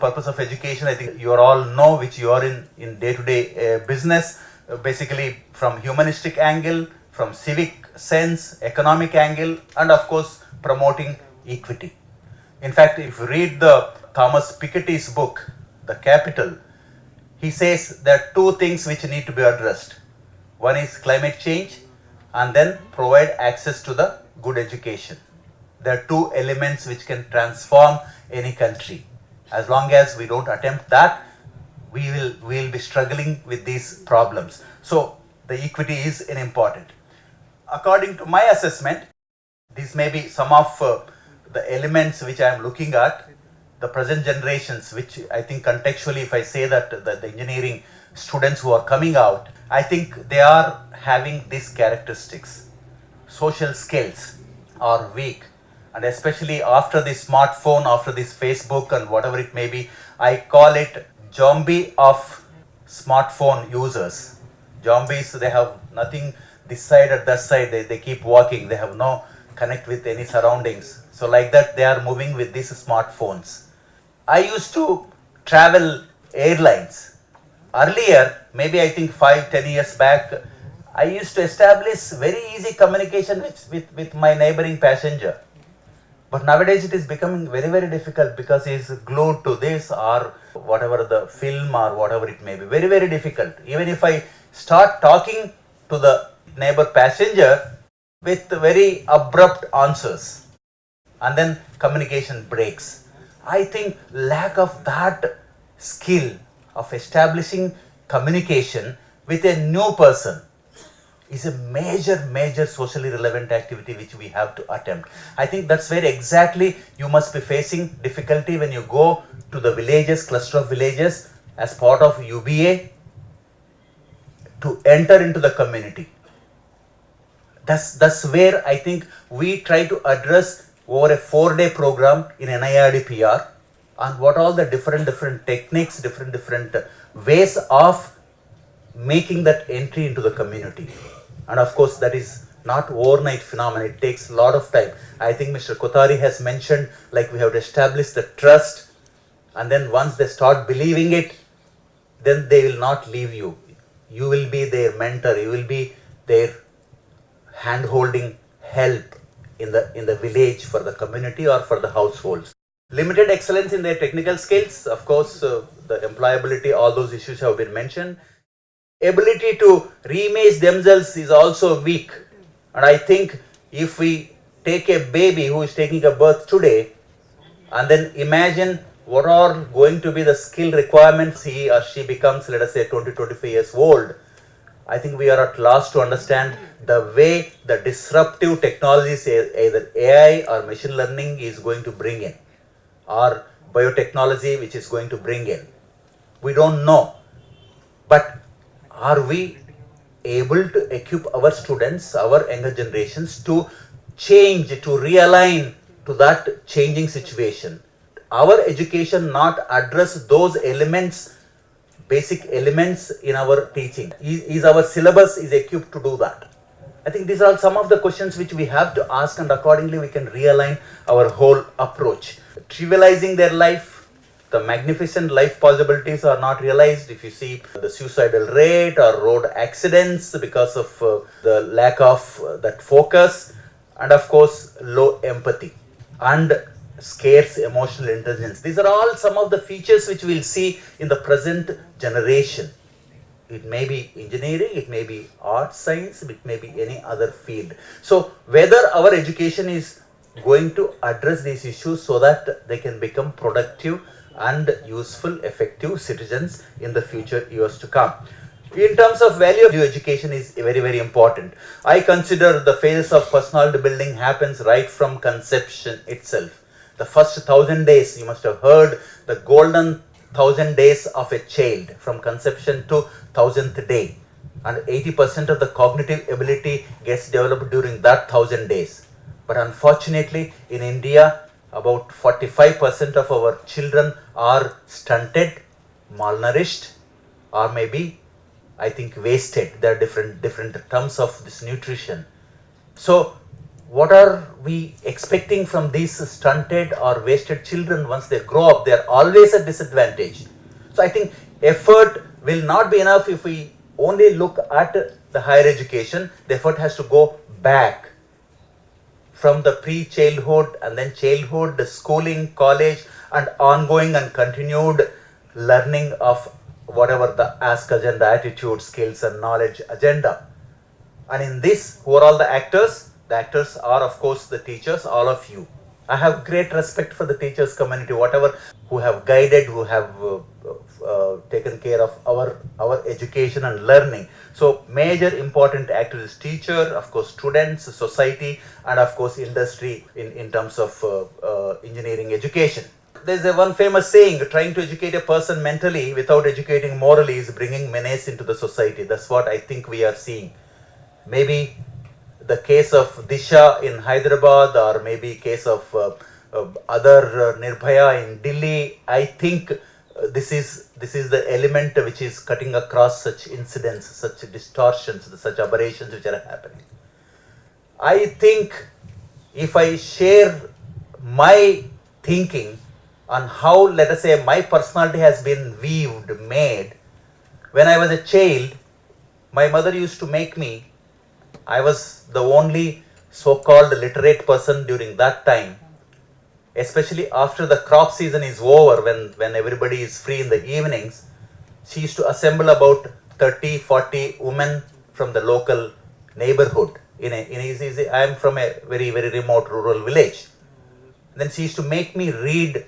Purpose of education, I think you all know, which you are in day-to-day business, basically from humanistic angle, from civic sense, economic angle, and of course promoting equity. In fact, if you read the Thomas Piketty's book, The Capital, he says there are two things which need to be addressed. One is climate change, and then provide access to the good education. There are two elements which can transform any country. As long as we don't attempt that, we will be struggling with these problems. So the equity is an important. According to my assessment, these may be some of the elements which I am looking at. The present generations, which I think contextually, if I say that the engineering students who are coming out, I think they are having these characteristics. Social skills are weak, and especially after the smartphone, after this Facebook and whatever it may be, I call it zombie of smartphone users. Zombies, they have nothing this side or that side, they keep walking, they have no connect with any surroundings. So like that, they are moving with these smartphones. I used to travel airlines. Earlier, maybe I think 5-10 years back, I used to establish very easy communication with my neighboring passenger. But nowadays it is becoming very difficult because he is glued to this or whatever the film or whatever it may be. Very difficult. Even if I start talking to the neighbor passenger with very abrupt answers, and then communication breaks. I think lack of that skill of establishing communication with a new person is a major socially relevant activity which we have to attempt. I think that's where exactly you must be facing difficulty when you go to the villages, cluster of villages as part of UBA to enter into the community. That's where I think we try to address over a 4-day program in NIRDPR and what all the different techniques, different ways of making that entry into the community. And of course, that is not overnight phenomenon. It takes a lot of time. I think Mr. Kothari has mentioned, like, we have to establish the trust, and then once they start believing it, then they will not leave you. You will be their mentor. You will be their hand-holding help in the village for the community or for the households. Limited excellence in their technical skills, of course, the employability, all those issues have been mentioned. Ability to reimage themselves is also weak. And I think if we take a baby who is taking a birth today and then imagine what are going to be the skill requirements he or she becomes, let us say 20-25 years old, I think we are at last to understand the way the disruptive technologies, either AI or machine learning, is going to bring in, or biotechnology which is going to bring in. We don't know. But are we able to equip our students, our younger generations, to change, to realign to that changing situation? Our education not address those elements, basic elements in our teaching. Is our syllabus is equipped to do that? I think these are some of the questions which we have to ask, and accordingly we can realign our whole approach. Trivializing their life, the magnificent life possibilities are not realized. If you see the suicidal rate or road accidents because of the lack of that focus, and of course low empathy and scarce emotional intelligence. These are all some of the features which we'll see in the present generation. It may be engineering, it may be art, science, it may be any other field. So whether our education is going to address these issues so that they can become productive and useful, effective citizens in the future years to come. In terms of value of education is very important. I consider the phases of personality building happens right from conception itself. The first 1,000 days, you must have heard the golden 1,000 days of a child, from conception to 1,000th day. And 80% of the cognitive ability gets developed during that 1,000 days. But unfortunately, in India, about 45% of our children are stunted, malnourished, or maybe, I think, wasted. There are different terms of this nutrition. So what are we expecting from these stunted or wasted children once they grow up? They are always at disadvantage. So I think effort will not be enough if we only look at the higher education. The effort has to go back from the pre-childhood and then childhood, the schooling, college, and ongoing and continued learning of whatever the ask agenda, attitude, skills, and knowledge agenda. And in this, who are all the actors? The actors are, of course, the teachers, all of you. I have great respect for the teachers community, whatever, who have guided, who have taken care of our education and learning. So major important actors is teacher, of course students, society, and of course industry in terms of engineering education. There's a one famous saying, trying to educate a person mentally without educating morally is bringing menace into the society. That's what I think we are seeing. Maybe the case of Disha in Hyderabad, or maybe case of other NIRDPR in Delhi. I think this is the element which is cutting across such incidents, such distortions, such aberrations which are happening. I think if I share my thinking on how, let us say, my personality has been weaved, made. When I was a child, my mother used to make me, I was the only so-called literate person during that time, especially after the crop season is over, when everybody is free in the evenings. She used to assemble about 30-40 women from the local neighborhood. I am from a very, very remote rural village. Then she used to make me read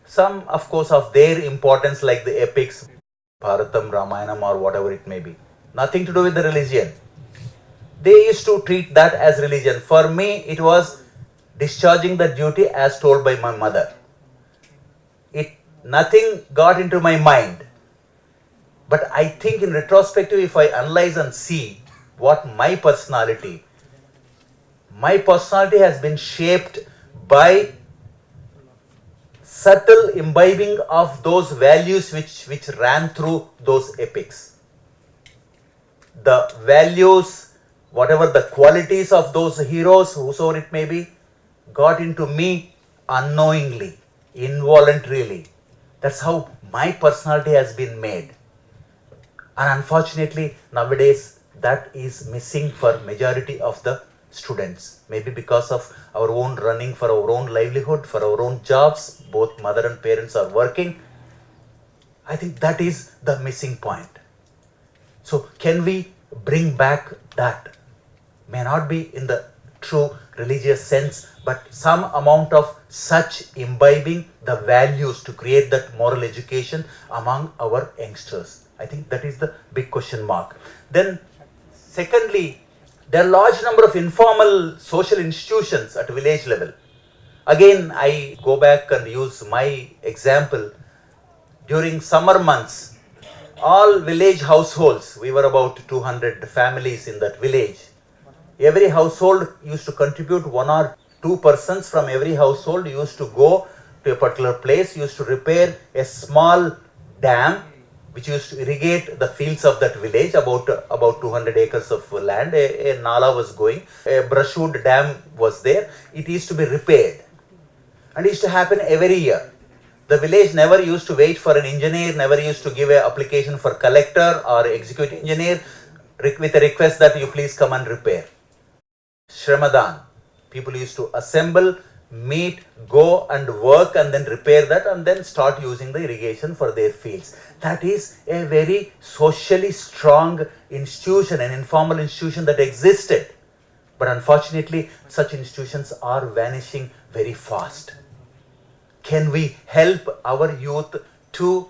some, of course, of their importance, like the epics, Bharatam, Ramayanam, or whatever it may be. Nothing to do with the religion. They used to treat that as religion. For me, it was discharging the duty as told by my mother. Nothing got into my mind. But I think in retrospective, if I analyze and see what my personality has been shaped by subtle imbibing of those values which ran through those epics. The values, whatever the qualities of those heroes, whosoever it may be, got into me unknowingly, involuntarily. That's how my personality has been made. And unfortunately, nowadays, that is missing for majority of the students. Maybe because of our own running for our own livelihood, for our own jobs, both mother and parents are working. I think that is the missing point. So can we bring back that? May not be in the true religious sense, but some amount of such imbibing the values to create that moral education among our youngsters. I think that is the big question mark. Then secondly, there are large number of informal social institutions at village level. Again, I go back and use my example. During summer months, all village households, we were about 200 families in that village. Every household used to contribute 1 or 2 persons from every household used to go to a particular place, used to repair a small dam which used to irrigate the fields of that village, about 200 acres of land. A nala was going, a brushwood dam was there. It used to be repaired, and it used to happen every year. The village never used to wait for an engineer, never used to give an application for collector or executive engineer with a request that you please come and repair. Shramadan. People used to assemble, meet, go and work, and then repair that, and then start using the irrigation for their fields. That is a very socially strong institution, an informal institution that existed. But unfortunately, such institutions are vanishing very fast. Can we help our youth to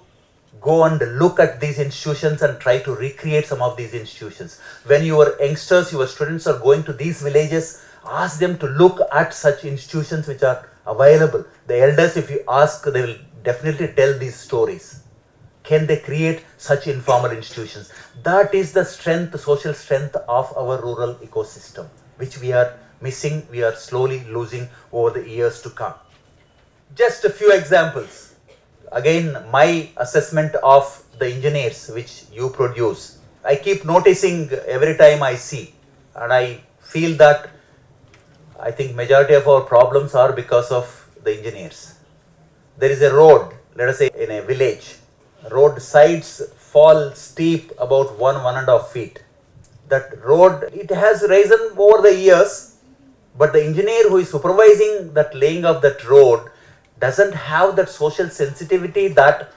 go and look at these institutions and try to recreate some of these institutions? When your youngsters, your students are going to these villages, ask them to look at such institutions which are available. The elders, if you ask, they will definitely tell these stories. Can they create such informal institutions? That is the strength, social strength of our rural ecosystem, which we are missing, we are slowly losing over the years to come. Just a few examples. Again, my assessment of the engineers which you produce, I keep noticing every time I see, and I feel that I think majority of our problems are because of the engineers. There is a road, let us say in a village, road sides fall steep about 1.5 feet. That road, it has risen over the years, but the engineer who is supervising that laying of that road doesn't have that social sensitivity that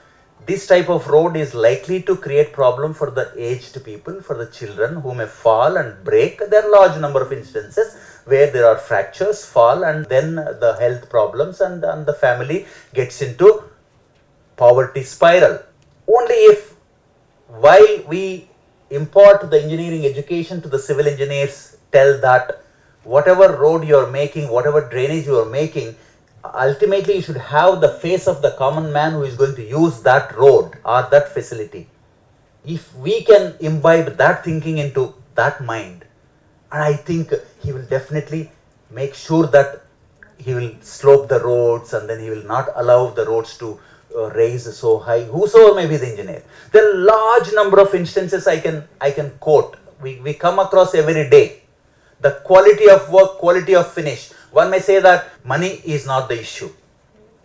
this type of road is likely to create problem for the aged people, for the children who may fall and break. There are large number of instances where there are fractures, fall, and then the health problems, and the family gets into poverty spiral. Only if, while we impart the engineering education to the civil engineers, tell that whatever road you are making, whatever drainage you are making, ultimately you should have the face of the common man who is going to use that road or that facility. If we can imbibe that thinking into that mind, and I think he will definitely make sure that he will slope the roads, and then he will not allow the roads to raise so high, whosoever may be the engineer. There are large number of instances I can quote. We come across every day. The quality of work, quality of finish. One may say that money is not the issue.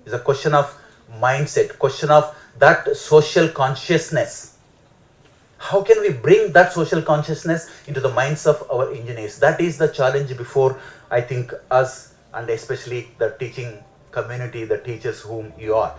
It's a question of mindset, question of that social consciousness. How can we bring that social consciousness into the minds of our engineers? That is the challenge before, I think, us, and especially the teaching community, the teachers whom you are.